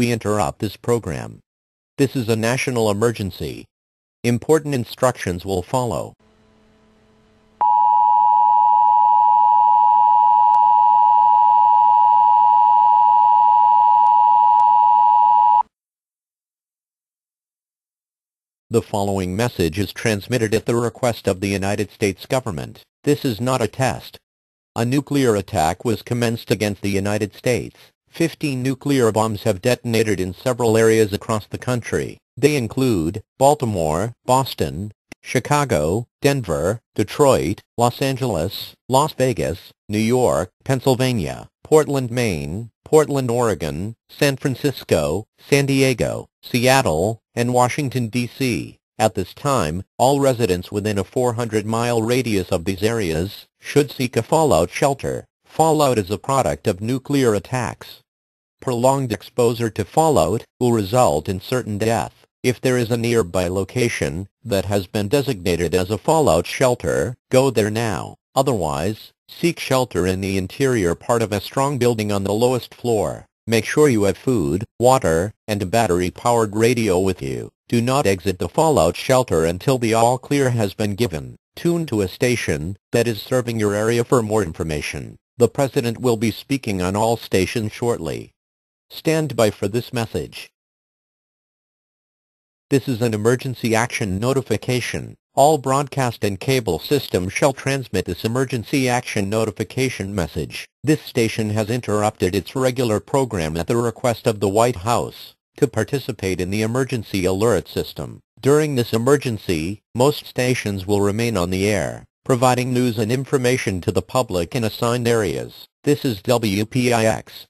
we interrupt this program. This is a national emergency. Important instructions will follow. The following message is transmitted at the request of the United States government. This is not a test. A nuclear attack was commenced against the United States. 15 nuclear bombs have detonated in several areas across the country. They include Baltimore, Boston, Chicago, Denver, Detroit, Los Angeles, Las Vegas, New York, Pennsylvania, Portland, Maine, Portland, Oregon, San Francisco, San Diego, Seattle, and Washington, D.C. At this time, all residents within a 400-mile radius of these areas should seek a fallout shelter. Fallout is a product of nuclear attacks. Prolonged exposure to fallout will result in certain death. If there is a nearby location that has been designated as a fallout shelter, go there now. Otherwise, seek shelter in the interior part of a strong building on the lowest floor. Make sure you have food, water, and a battery-powered radio with you. Do not exit the fallout shelter until the all-clear has been given. Tune to a station that is serving your area for more information. The President will be speaking on all stations shortly. Stand by for this message. This is an emergency action notification. All broadcast and cable systems shall transmit this emergency action notification message. This station has interrupted its regular program at the request of the White House to participate in the emergency alert system. During this emergency, most stations will remain on the air, providing news and information to the public in assigned areas. This is WPIX.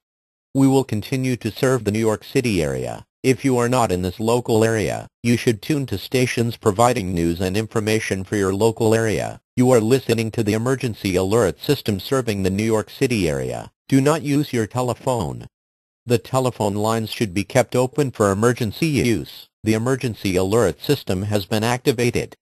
We will continue to serve the New York City area. If you are not in this local area, you should tune to stations providing news and information for your local area. You are listening to the emergency alert system serving the New York City area. Do not use your telephone. The telephone lines should be kept open for emergency use. The emergency alert system has been activated.